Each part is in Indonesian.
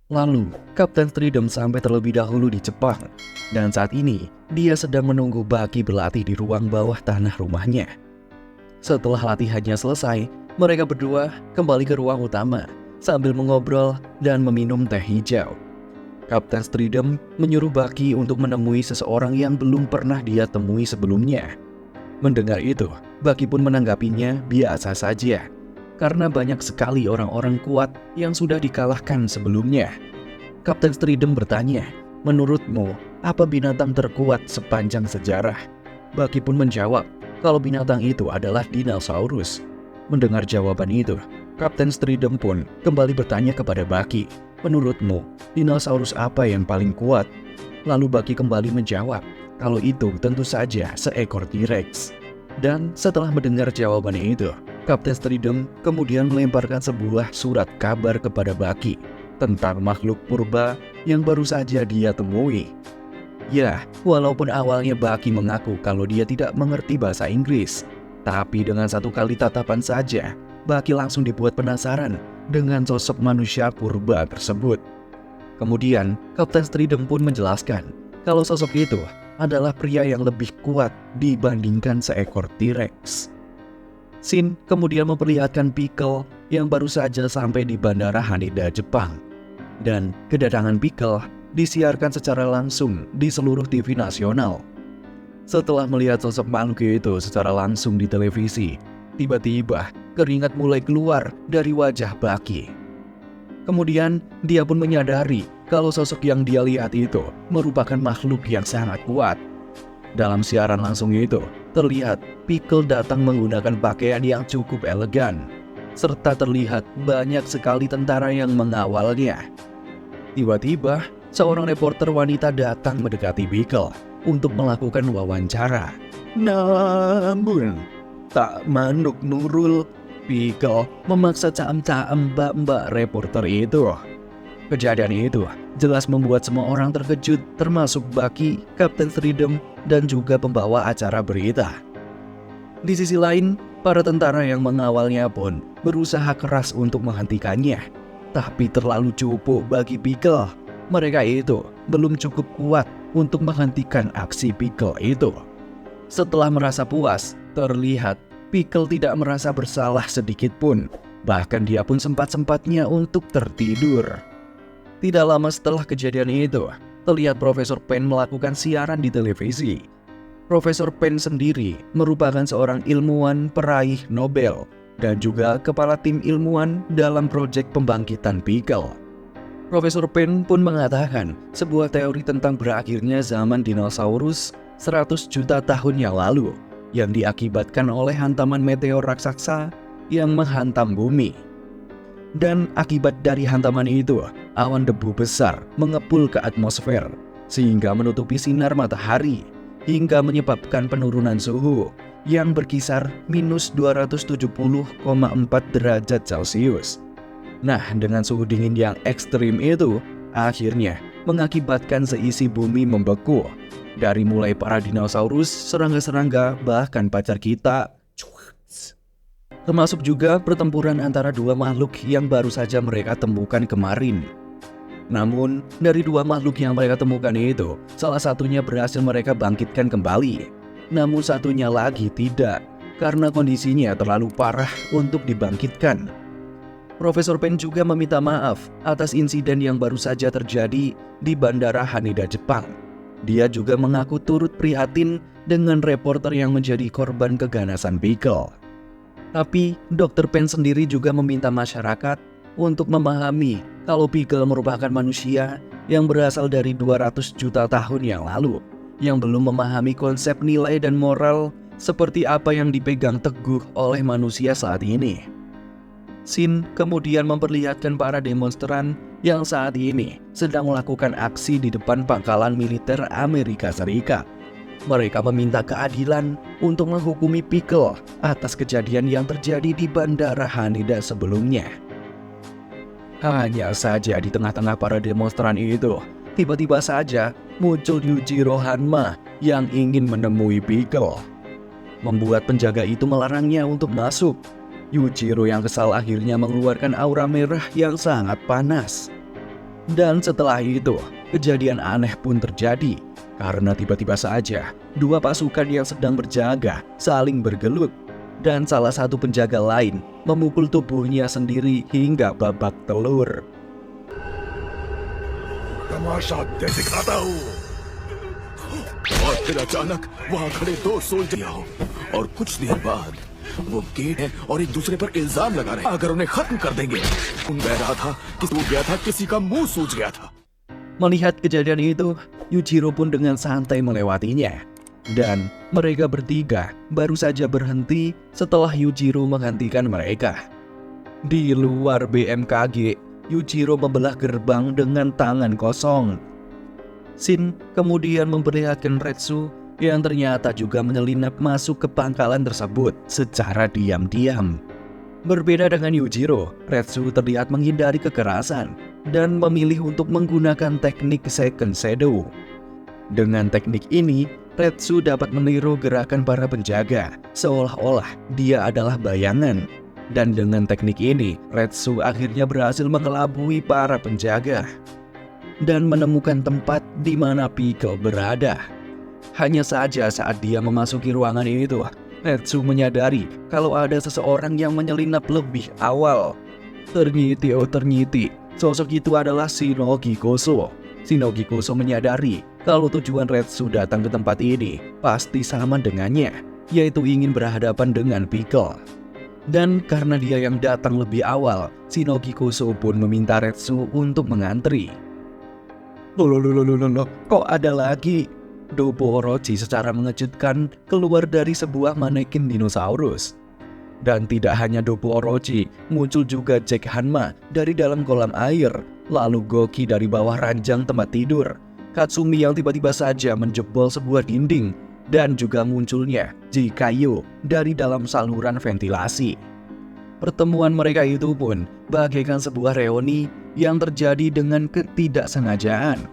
Lalu, Kapten Stridom sampai terlebih dahulu di Jepang, dan saat ini dia sedang menunggu Baki berlatih di ruang bawah tanah rumahnya. Setelah latihannya selesai, mereka berdua kembali ke ruang utama sambil mengobrol dan meminum teh hijau. Kapten Stridom menyuruh Baki untuk menemui seseorang yang belum pernah dia temui sebelumnya. Mendengar itu, Baki pun menanggapinya biasa saja, karena banyak sekali orang-orang kuat yang sudah dikalahkan sebelumnya. Kapten Stridom bertanya, "Menurutmu, apa binatang terkuat sepanjang sejarah?" Baki pun menjawab, kalau binatang itu adalah dinosaurus. Mendengar jawaban itu, Kapten Stridom pun kembali bertanya kepada Baki, "Menurutmu, dinosaurus apa yang paling kuat?" Lalu Baki kembali menjawab, kalau itu tentu saja seekor T-Rex. Dan setelah mendengar jawabannya itu, Kapten Stridom kemudian melemparkan sebuah surat kabar kepada Baki tentang makhluk purba yang baru saja dia temui. Ya, walaupun awalnya Baki mengaku kalau dia tidak mengerti bahasa Inggris, tapi dengan satu kali tatapan saja, Baki langsung dibuat penasaran dengan sosok manusia purba tersebut. Kemudian, Kapten Stridom pun menjelaskan kalau sosok itu adalah pria yang lebih kuat dibandingkan seekor T-Rex. Shin kemudian memperlihatkan Pickle yang baru saja sampai di Bandara Haneda, Jepang. Dan kedatangan Pickle disiarkan secara langsung di seluruh TV nasional. Setelah melihat sosok makhluk itu secara langsung di televisi, tiba-tiba keringat mulai keluar dari wajah Baki. Kemudian dia pun menyadari kalau sosok yang dia lihat itu merupakan makhluk yang sangat kuat. Dalam siaran langsung itu, terlihat Pickle datang menggunakan pakaian yang cukup elegan, serta terlihat banyak sekali tentara yang mengawalnya. Tiba-tiba, seorang reporter wanita datang mendekati Pickle untuk melakukan wawancara. Namun, tak manuk nurul, Pickle memaksa caam-caam mbak-mbak reporter itu. Kejadian itu jelas membuat semua orang terkejut, termasuk Baki, Kapten Stridom, dan juga pembawa acara berita. Di sisi lain, para tentara yang mengawalnya pun berusaha keras untuk menghentikannya, tapi terlalu cupu bagi Pickle. Mereka itu belum cukup kuat untuk menghentikan aksi Pickle itu. Setelah merasa puas, terlihat Pickle tidak merasa bersalah sedikit pun. Bahkan dia pun sempat-sempatnya untuk tertidur. Tidak lama setelah kejadian itu, terlihat Profesor Pen melakukan siaran di televisi. Profesor Pen sendiri merupakan seorang ilmuwan peraih Nobel dan juga kepala tim ilmuwan dalam proyek pembangkitan Pickle. Profesor Pen pun mengatakan sebuah teori tentang berakhirnya zaman dinosaurus 100 juta tahun yang lalu yang diakibatkan oleh hantaman meteor raksasa yang menghantam bumi. Dan akibat dari hantaman itu, awan debu besar mengepul ke atmosfer sehingga menutupi sinar matahari hingga menyebabkan penurunan suhu yang berkisar minus 270,4 derajat Celcius. Nah, dengan suhu dingin yang ekstrim itu, akhirnya mengakibatkan seisi bumi membeku. Dari mulai para dinosaurus, serangga-serangga, bahkan pacar kita, termasuk juga pertempuran antara dua makhluk yang baru saja mereka temukan kemarin. Namun, dari dua makhluk yang mereka temukan itu, salah satunya berhasil mereka bangkitkan kembali. Namun satunya lagi tidak, karena kondisinya terlalu parah untuk dibangkitkan. Profesor Pen juga meminta maaf atas insiden yang baru saja terjadi di Bandara Haneda, Jepang. Dia juga mengaku turut prihatin dengan reporter yang menjadi korban keganasan Pickle. Tapi, Dr. Pen sendiri juga meminta masyarakat untuk memahami kalau Pickle merupakan manusia yang berasal dari 200 juta tahun yang lalu, yang belum memahami konsep nilai dan moral seperti apa yang dipegang teguh oleh manusia saat ini. Shin kemudian memperlihatkan para demonstran yang saat ini sedang melakukan aksi di depan pangkalan militer Amerika Serikat. Mereka meminta keadilan untuk menghukumi Pickle atas kejadian yang terjadi di Bandara Haneda sebelumnya. Hanya saja di tengah-tengah para demonstran itu, tiba-tiba saja muncul Yujiro Hanma yang ingin menemui Pickle. membuat penjaga itu melarangnya untuk masuk. Yujiro yang kesal akhirnya mengeluarkan aura merah yang sangat panas. Dan setelah itu, kejadian aneh pun terjadi. Karena tiba-tiba saja, dua pasukan yang sedang berjaga saling bergelut. Dan salah satu penjaga lain memukul tubuhnya sendiri hingga babak telur. तमाशा दे दिखाता हूँ। और फिर अचानक वहाँ खड़े दो सोल्जर आओ और कुछ देर बाद वो गेट है और एक दूसरे पर इल्जाम लगा रहे हैं अगर उन्हें खत्म कर देंगे। उन बह रहा था कि सूज गया था, किसी का मुंह सूज गया था। Melihat kejadian itu, Yujiro pun dengan santai melewatinya. Dan mereka bertiga baru saja berhenti setelah Yujiro menghentikan mereka. Di luar BMKG, Yujiro membelah gerbang dengan tangan kosong. Shin kemudian memperlihatkan Retsu yang ternyata juga menyelinap masuk ke pangkalan tersebut secara diam-diam. Berbeda dengan Yujiro, Retsu terlihat menghindari kekerasan dan memilih untuk menggunakan teknik Second Shadow. Dengan teknik ini, Retsu dapat meniru gerakan para penjaga, seolah-olah dia adalah bayangan. Dan dengan teknik ini, Retsu akhirnya berhasil mengelabui para penjaga dan menemukan tempat di mana Pickle berada. Hanya saja saat dia memasuki ruangan itu, Retsu menyadari kalau ada seseorang yang menyelinap lebih awal. Ternyiti, sosok itu adalah Shinogi Koso. Shinogi Koso menyadari kalau tujuan Retsu datang ke tempat ini pasti sama dengannya, yaitu ingin berhadapan dengan Pickle. Dan karena dia yang datang lebih awal, Shinogi Koso pun meminta Retsu untuk mengantri. Loh, kok ada lagi? Dopo Orochi secara mengejutkan keluar dari sebuah manekin dinosaurus. Dan tidak hanya Dopo Orochi, muncul juga Jack Hanma dari dalam kolam air, lalu Goki dari bawah ranjang tempat tidur, Katsumi yang tiba-tiba saja menjebol sebuah dinding, dan juga munculnya Jikayo dari dalam saluran ventilasi. Pertemuan mereka itu pun bagaikan sebuah reuni yang terjadi dengan ketidaksengajaan.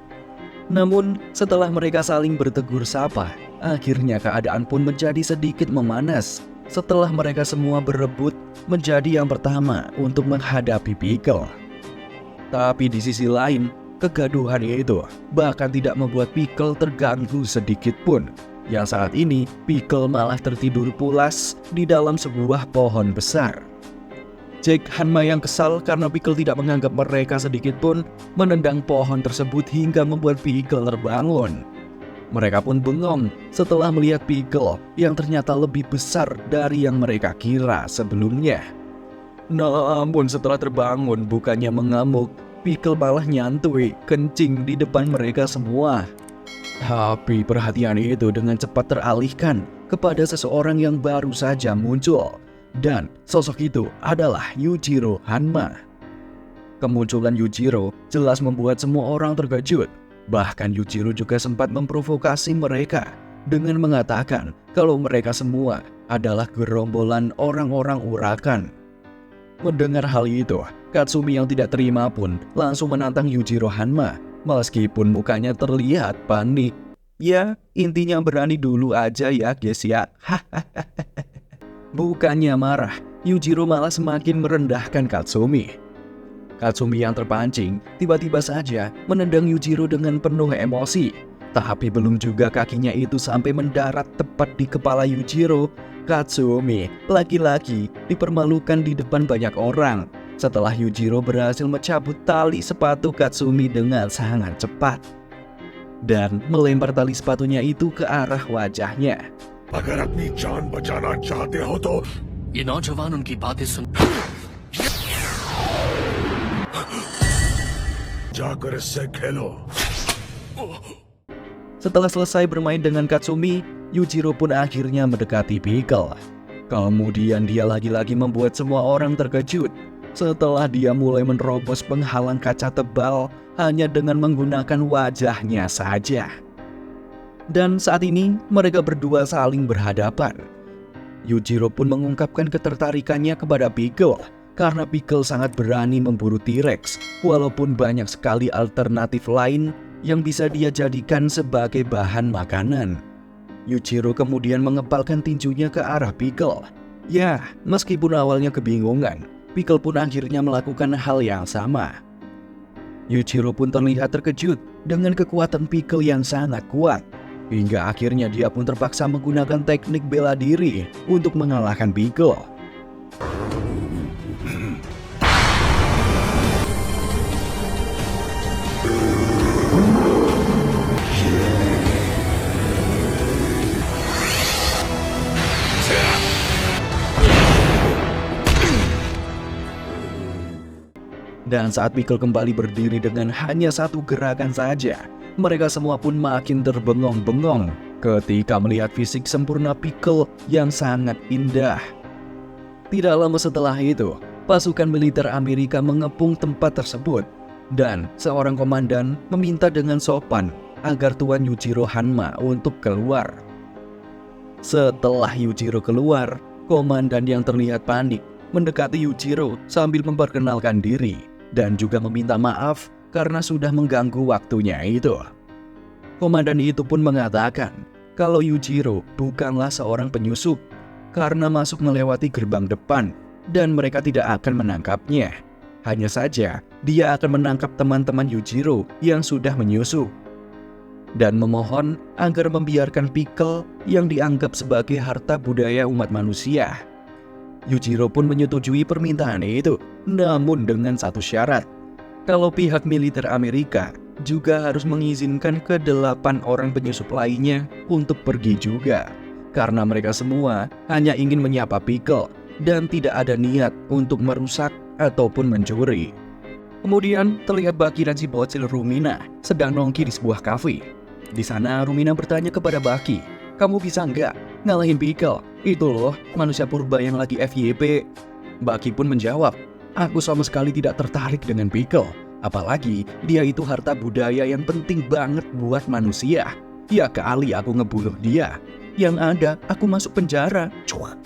Namun setelah mereka saling bertegur sapa, akhirnya keadaan pun menjadi sedikit memanas setelah mereka semua berebut menjadi yang pertama untuk menghadapi Pickle. Tapi di sisi lain, kegaduhan itu bahkan tidak membuat Pickle terganggu sedikit pun. Yang saat ini, Pickle malah tertidur pulas di dalam sebuah pohon besar. Jack Hanma yang kesal karena Pickle tidak menganggap mereka sedikit pun menendang pohon tersebut hingga membuat Pickle terbangun. Mereka pun bengong setelah melihat Pickle yang ternyata lebih besar dari yang mereka kira sebelumnya. Namun setelah terbangun bukannya mengamuk, Pickle malah nyantui kencing di depan mereka semua. Tapi perhatian itu dengan cepat teralihkan kepada seseorang yang baru saja muncul. Dan sosok itu adalah Yujiro Hanma. Kemunculan Yujiro jelas membuat semua orang terkejut. Bahkan Yujiro juga sempat memprovokasi mereka dengan mengatakan kalau mereka semua adalah gerombolan orang-orang urakan. Mendengar hal itu, Katsumi yang tidak terima pun langsung menantang Yujiro Hanma. Meskipun mukanya terlihat panik. Ya, intinya berani dulu aja ya guys ya. Bukannya marah, Yujiro malah semakin merendahkan Katsumi. Katsumi yang terpancing tiba-tiba saja menendang Yujiro dengan penuh emosi. Tapi belum juga kakinya itu sampai mendarat tepat di kepala Yujiro, Katsumi laki-laki dipermalukan di depan banyak orang. Setelah Yujiro berhasil mencabut tali sepatu Katsumi dengan sangat cepat dan melempar tali sepatunya itu ke arah wajahnya. अगर अपनी जान बचाना चाहते हो तो ये नौजवान उनकी बातें सुन जाकर इससे खेलो। Setelah selesai bermain dengan Katsumi, Yujiro pun akhirnya mendekati Pickle. Kemudian dia lagi-lagi membuat semua orang terkejut setelah dia mulai menerobos penghalang kaca tebal hanya dengan menggunakan wajahnya saja. Dan saat ini mereka berdua saling berhadapan. Yujiro pun mengungkapkan ketertarikannya kepada Pickle karena Pickle sangat berani memburu T-Rex walaupun banyak sekali alternatif lain yang bisa dia jadikan sebagai bahan makanan. Yuichiro kemudian mengepalkan tinjunya ke arah Pickle. Ya, meskipun awalnya kebingungan, Pickle pun akhirnya melakukan hal yang sama. Yuichiro pun terlihat terkejut dengan kekuatan Pickle yang sangat kuat. Hingga akhirnya dia pun terpaksa menggunakan teknik bela diri untuk mengalahkan Pickle. Dan saat Pickle kembali berdiri dengan hanya satu gerakan saja, mereka semua pun makin terbengong-bengong ketika melihat fisik sempurna Pickle yang sangat indah. Tidak lama setelah itu, pasukan militer Amerika mengepung tempat tersebut, dan seorang komandan meminta dengan sopan agar Tuan Yuichiro Hanma untuk keluar. Setelah Yuichiro keluar, komandan yang terlihat panik mendekati Yuichiro sambil memperkenalkan diri dan juga meminta maaf karena sudah mengganggu waktunya itu. Komandan itu pun mengatakan kalau Yuichiro bukanlah seorang penyusup karena masuk melewati gerbang depan dan mereka tidak akan menangkapnya. Hanya saja dia akan menangkap teman-teman Yuichiro yang sudah menyusup dan memohon agar membiarkan Pickle yang dianggap sebagai harta budaya umat manusia. Yuichiro pun menyetujui permintaan itu, namun dengan satu syarat. Kalau pihak militer Amerika juga harus mengizinkan ke-8 orang penyusup lainnya untuk pergi juga. Karena mereka semua hanya ingin menyapa Pickle dan tidak ada niat untuk merusak ataupun mencuri. Kemudian terlihat Baki dan si bocil Rumina sedang nongki di sebuah kafe. Di sana Rumina bertanya kepada Baki, "Kamu bisa nggak ngalahin Pickle? Itu loh, manusia purba yang lagi FYP." Baki pun menjawab, "Aku sama sekali tidak tertarik dengan Pickle. Apalagi dia itu harta budaya yang penting banget buat manusia. Ya kali aku ngebunuh dia. Yang ada, aku masuk penjara." Cuak.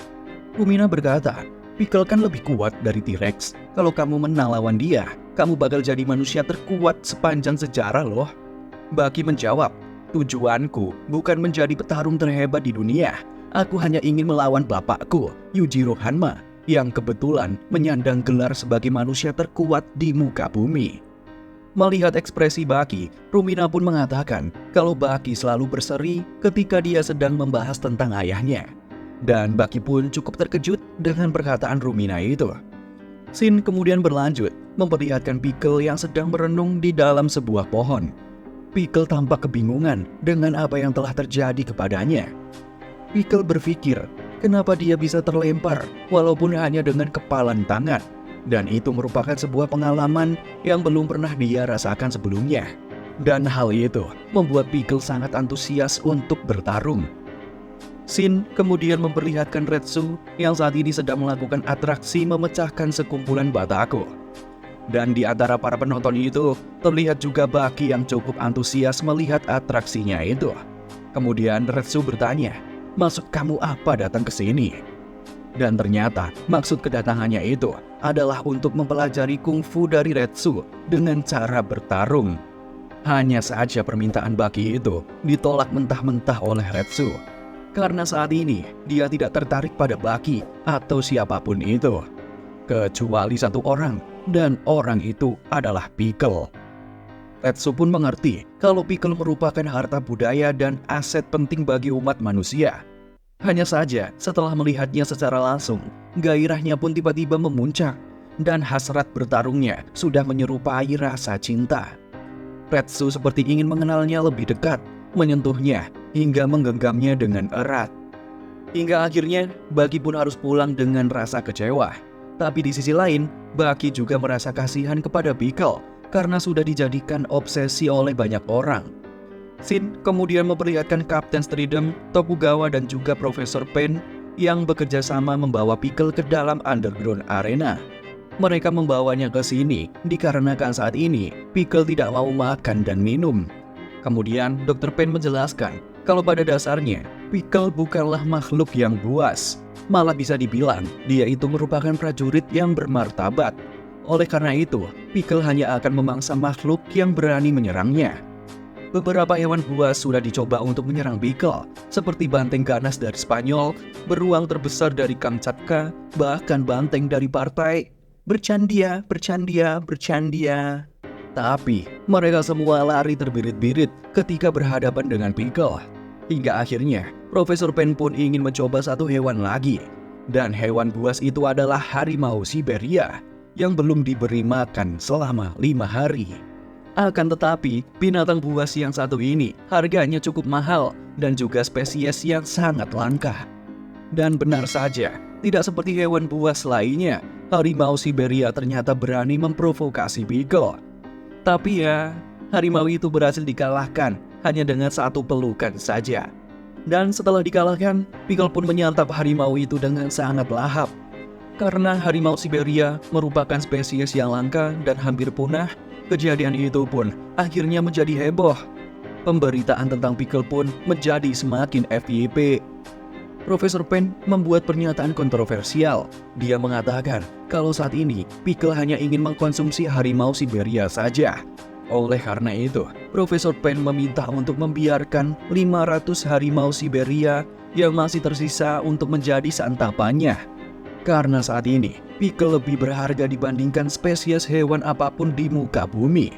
Rumina berkata, "Pickle kan lebih kuat dari T-Rex. Kalau kamu menang lawan dia, kamu bakal jadi manusia terkuat sepanjang sejarah loh." Baki menjawab, "Tujuanku bukan menjadi petarung terhebat di dunia. Aku hanya ingin melawan bapakku, Yujiro Hanma, yang kebetulan menyandang gelar sebagai manusia terkuat di muka bumi." Melihat ekspresi Baki, Rumina pun mengatakan kalau Baki selalu berseri ketika dia sedang membahas tentang ayahnya. Dan Baki pun cukup terkejut dengan perkataan Rumina itu. Scene kemudian berlanjut, memperlihatkan Pickle yang sedang merenung di dalam sebuah pohon. Pickle tampak kebingungan dengan apa yang telah terjadi kepadanya. Pickle berpikir, kenapa dia bisa terlempar walaupun hanya dengan kepalan tangan. Dan itu merupakan sebuah pengalaman yang belum pernah dia rasakan sebelumnya. Dan hal itu membuat Pickle sangat antusias untuk bertarung. Scene kemudian memperlihatkan Retsu yang saat ini sedang melakukan atraksi memecahkan sekumpulan batako. Dan di antara para penonton itu, terlihat juga Baki yang cukup antusias melihat atraksinya itu. Kemudian Retsu bertanya, "Maksud kamu apa datang ke sini?" Dan ternyata maksud kedatangannya itu adalah untuk mempelajari kungfu dari Retsu dengan cara bertarung. Hanya saja permintaan Baki itu ditolak mentah-mentah oleh Retsu. Karena saat ini dia tidak tertarik pada Baki atau siapapun itu. Kecuali satu orang, dan orang itu adalah Pickle. Retsu pun mengerti kalau Pickle merupakan harta budaya dan aset penting bagi umat manusia. Hanya saja setelah melihatnya secara langsung, gairahnya pun tiba-tiba memuncak dan hasrat bertarungnya sudah menyerupai rasa cinta. Retsu seperti ingin mengenalnya lebih dekat, menyentuhnya hingga menggenggamnya dengan erat. Hingga akhirnya Baki pun harus pulang dengan rasa kecewa. Tapi di sisi lain, Baki juga merasa kasihan kepada Pickle karena sudah dijadikan obsesi oleh banyak orang. Scene kemudian memperlihatkan Kapten Stridham, Tokugawa dan juga Profesor Pain yang bekerja sama membawa Pickle ke dalam Underground Arena. Mereka membawanya ke sini dikarenakan saat ini Pickle tidak mau makan dan minum. Kemudian Dr. Pain menjelaskan kalau pada dasarnya Pickle bukanlah makhluk yang buas. Malah bisa dibilang dia itu merupakan prajurit yang bermartabat. Oleh karena itu, Pickle hanya akan memangsa makhluk yang berani menyerangnya. beberapa hewan buas sudah dicoba untuk menyerang Pickle, seperti banteng ganas dari Spanyol, beruang terbesar dari Kamchatka, bahkan banteng dari partai. Bercandia. Tapi, mereka semua lari terbirit-birit ketika berhadapan dengan Pickle. Hingga akhirnya, Profesor Pen pun ingin mencoba satu hewan lagi. Dan hewan buas itu adalah harimau Siberia, yang belum diberi makan selama 5 hari. Akan tetapi, binatang buas yang satu ini harganya cukup mahal dan juga spesies yang sangat langka. Dan benar saja, tidak seperti hewan buas lainnya, harimau Siberia ternyata berani memprovokasi Pickle. Tapi ya, harimau itu berhasil dikalahkan hanya dengan satu pelukan saja. Dan setelah dikalahkan, Pickle pun menyantap harimau itu dengan sangat lahap. Karena harimau Siberia merupakan spesies yang langka dan hampir punah, kejadian itu pun akhirnya menjadi heboh. Pemberitaan tentang Pickle pun menjadi semakin FYP. Profesor Pen membuat pernyataan kontroversial. Dia mengatakan kalau saat ini Pickle hanya ingin mengkonsumsi harimau Siberia saja. Oleh karena itu, Profesor Pen meminta untuk membiarkan 500 harimau Siberia yang masih tersisa untuk menjadi santapannya. Karena saat ini, Pickle lebih berharga dibandingkan spesies hewan apapun di muka bumi.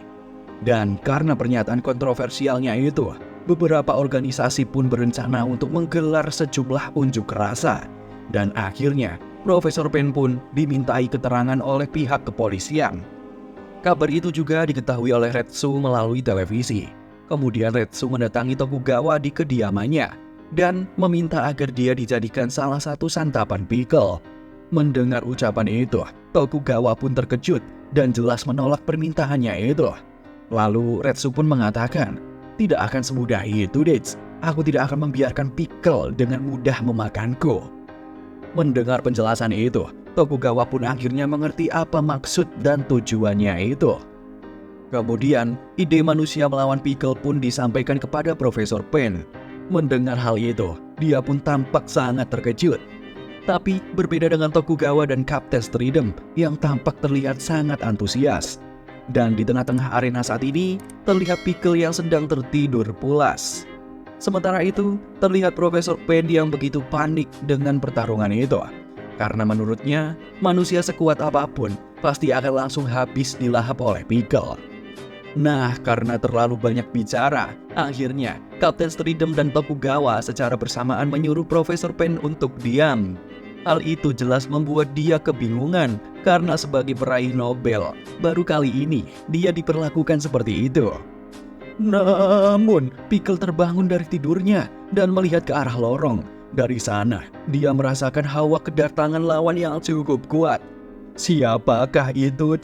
Dan karena pernyataan kontroversialnya itu, beberapa organisasi pun berencana untuk menggelar sejumlah unjuk rasa. Dan akhirnya, Profesor Pen pun dimintai keterangan oleh pihak kepolisian. Kabar itu juga diketahui oleh Retsu melalui televisi. Kemudian Retsu mendatangi Tokugawa di kediamannya dan meminta agar dia dijadikan salah satu santapan Pickle. Mendengar ucapan itu, Tokugawa pun terkejut dan jelas menolak permintaannya itu. Lalu Retsu pun mengatakan, "Tidak akan semudah itu, Deitz. Aku tidak akan membiarkan Pickle dengan mudah memakanku." Mendengar penjelasan itu, Tokugawa pun akhirnya mengerti apa maksud dan tujuannya itu. Kemudian, ide manusia melawan Pickle pun disampaikan kepada Profesor Pen. Mendengar hal itu, dia pun tampak sangat terkejut. Tapi berbeda dengan Tokugawa dan Kapten Stridem yang tampak terlihat sangat antusias. Dan di tengah-tengah arena saat ini, terlihat Pickle yang sedang tertidur pulas. Sementara itu, terlihat Profesor Pen yang begitu panik dengan pertarungan itu. Karena menurutnya, manusia sekuat apapun pasti akan langsung habis dilahap oleh Pickle. Nah, karena terlalu banyak bicara, akhirnya Kapten Stridem dan Tokugawa secara bersamaan menyuruh Profesor Pen untuk diam. Hal itu jelas membuat dia kebingungan karena sebagai peraih Nobel, baru kali ini dia diperlakukan seperti itu. Namun, Pickle terbangun dari tidurnya dan melihat ke arah lorong. Dari sana, dia merasakan hawa kedatangan lawan yang cukup kuat. Siapakah itu?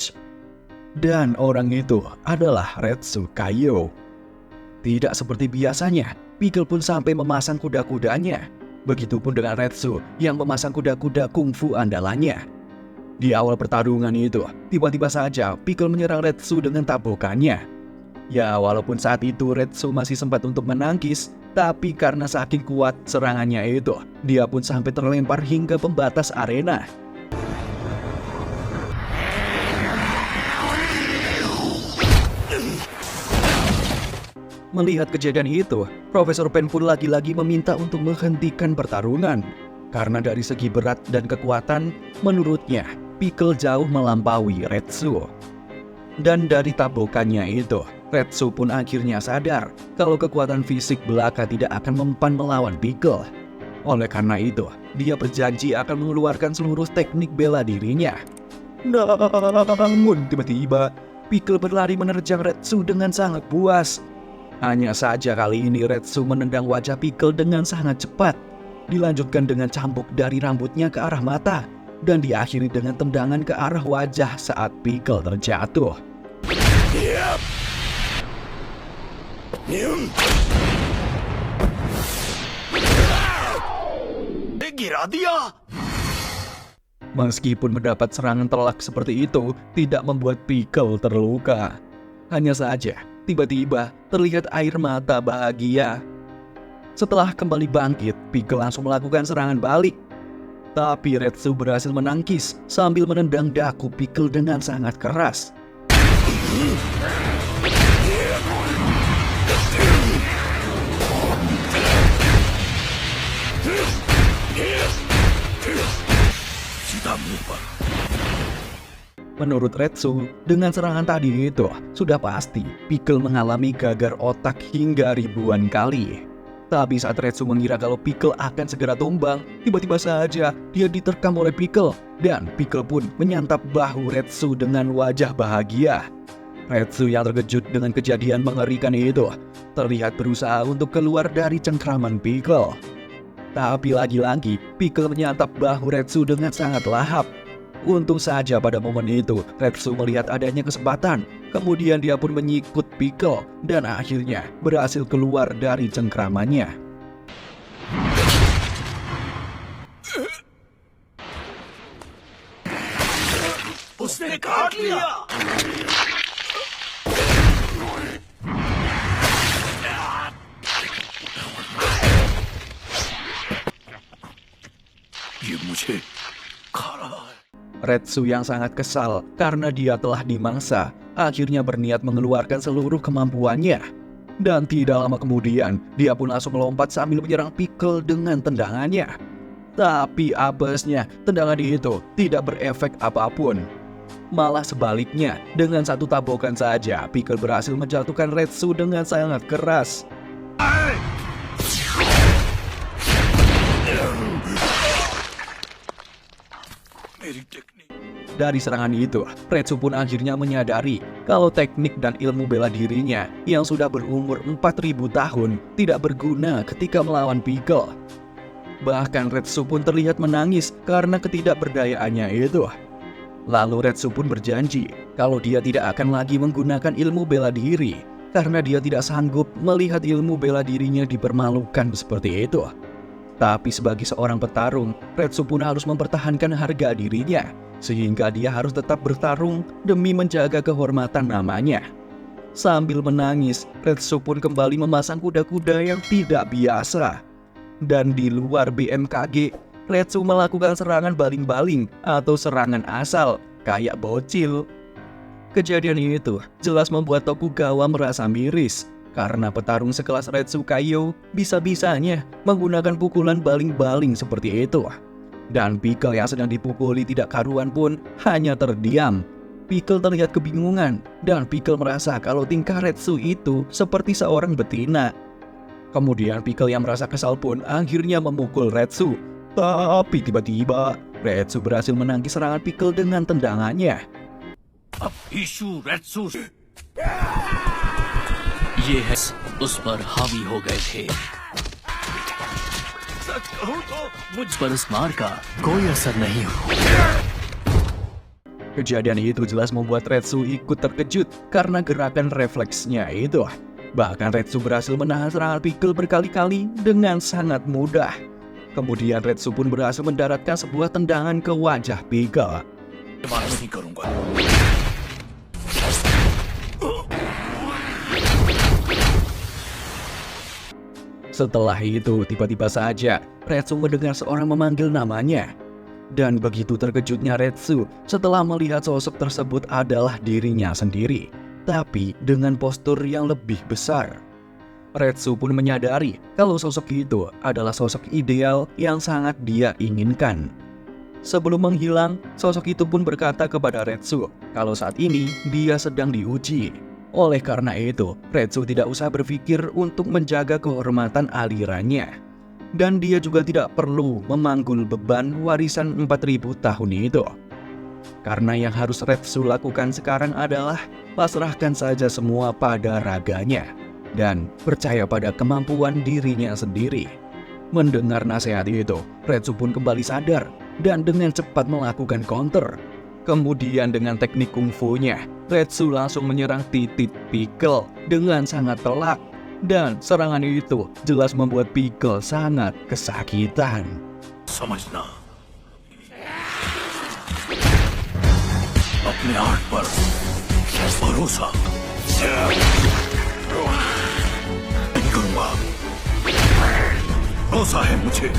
Dan orang itu adalah Retsu Kaio. Tidak seperti biasanya, Pickle pun sampai memasang kuda-kudanya. Begitupun dengan Retsu yang memasang kuda-kuda kungfu andalannya. Di awal pertarungan itu, tiba-tiba saja Pickle menyerang Retsu dengan tabokannya. Ya, walaupun saat itu Retsu masih sempat untuk menangkis, tapi karena saking kuat serangannya itu, dia pun sampai terlempar hingga pembatas arena. Melihat kejadian itu, Profesor Pen pun lagi-lagi meminta untuk menghentikan pertarungan. Karena dari segi berat dan kekuatan, menurutnya, Pickle jauh melampaui Retsu. Dan dari tabokannya itu, Retsu pun akhirnya sadar kalau kekuatan fisik belaka tidak akan mempan melawan Pickle. Oleh karena itu, dia berjanji akan mengeluarkan seluruh teknik bela dirinya. Namun tiba-tiba, Pickle berlari menerjang Retsu dengan sangat buas. Hanya saja kali ini Retsu menendang wajah Pickle dengan sangat cepat. Dilanjutkan dengan cambuk dari rambutnya ke arah mata. Dan diakhiri dengan tendangan ke arah wajah saat Pickle terjatuh. Meskipun mendapat serangan telak seperti itu, tidak membuat Pickle terluka. Hanya saja, tiba-tiba terlihat air mata bahagia. Setelah kembali bangkit, Pickle langsung melakukan serangan balik. Tapi Retsu berhasil menangkis sambil menendang dagu Pickle dengan sangat keras. सीधा मुंह पर। Menurut Retsu, dengan serangan tadi itu, sudah pasti Pickle mengalami gagar otak hingga ribuan kali. Tapi saat Retsu mengira kalau Pickle akan segera tumbang, tiba-tiba saja dia diterkam oleh Pickle. Dan Pickle pun menyantap bahu Retsu dengan wajah bahagia. Retsu yang terkejut dengan kejadian mengerikan itu, terlihat berusaha untuk keluar dari cengkraman Pickle. Tapi lagi-lagi, Pickle menyantap bahu Retsu dengan sangat lahap. Untung saja pada momen itu, Retsu melihat adanya kesempatan. Kemudian dia pun menyikut Pickle dan akhirnya berhasil keluar dari cengkramannya. उसने काट लिया। ये मुझे खा रहा है। Retsu yang sangat kesal karena dia telah dimangsa, akhirnya berniat mengeluarkan seluruh kemampuannya. Dan tidak lama kemudian, dia pun langsung melompat sambil menyerang Pickle dengan tendangannya. Tapi apesnya, tendangan itu tidak berefek apapun. Malah sebaliknya, dengan satu tabokan saja, Pickle berhasil menjatuhkan Retsu dengan sangat keras. Dari serangan itu, Retsu pun akhirnya menyadari kalau teknik dan ilmu bela dirinya yang sudah berumur 4000 tahun tidak berguna ketika melawan Pickle. Bahkan Retsu pun terlihat menangis karena ketidakberdayaannya itu. Lalu Retsu pun berjanji kalau dia tidak akan lagi menggunakan ilmu bela diri karena dia tidak sanggup melihat ilmu bela dirinya dipermalukan seperti itu. Tapi sebagai seorang petarung, Retsu pun harus mempertahankan harga dirinya, sehingga dia harus tetap bertarung demi menjaga kehormatan namanya. Sambil menangis, Retsu pun kembali memasang kuda-kuda yang tidak biasa. Dan di luar BMKG, Retsu melakukan serangan baling-baling atau serangan asal, kayak bocil. Kejadian itu jelas membuat Tokugawa merasa miris, karena petarung sekelas Retsu Kaiyo bisa-bisanya menggunakan pukulan baling-baling seperti itu. Dan Pickle yang sedang dipukuli tidak karuan pun hanya terdiam. Pickle terlihat kebingungan, dan Pickle merasa kalau tingkah Retsu itu seperti seorang betina. Kemudian Pickle yang merasa kesal pun akhirnya memukul Retsu. Tapi tiba-tiba, Retsu berhasil menangkis serangan Pickle dengan tendangannya. अब ईशु रेत्सु ये है उस पर हावी हो गए थे। सच कहूं तो मुझ पर इस मार का कोई असर नहीं हुआ। Kejadian itu jelas membuat Retsu ikut terkejut karena gerakan refleksnya itu. Bahkan Retsu berhasil menahan serangan Pickle berkali-kali dengan sangat mudah. Kemudian Retsu pun berhasil mendaratkan sebuah tendangan ke wajah Pickle. बात नहीं करूंगा। Setelah itu, tiba-tiba saja Retsu mendengar seorang memanggil namanya. Dan begitu terkejutnya Retsu setelah melihat sosok tersebut adalah dirinya sendiri, tapi dengan postur yang lebih besar. Retsu pun menyadari kalau sosok itu adalah sosok ideal yang sangat dia inginkan. Sebelum menghilang, sosok itu pun berkata kepada Retsu kalau saat ini dia sedang diuji. Oleh karena itu, Retsu tidak usah berpikir untuk menjaga kehormatan alirannya. Dan dia juga tidak perlu memanggul beban warisan 4000 tahun itu. Karena yang harus Retsu lakukan sekarang adalah pasrahkan saja semua pada raganya dan percaya pada kemampuan dirinya sendiri. Mendengar nasihat itu, Retsu pun kembali sadar dan dengan cepat melakukan counter. Kemudian dengan teknik kungfunya, Retsu langsung menyerang titik Pickle dengan sangat telak. Dan serangan itu jelas membuat Pickle sangat kesakitan. समझना अपने आर्ट पर भरोसा नहीं करूंगा। भरोसा है मुझे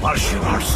martial arts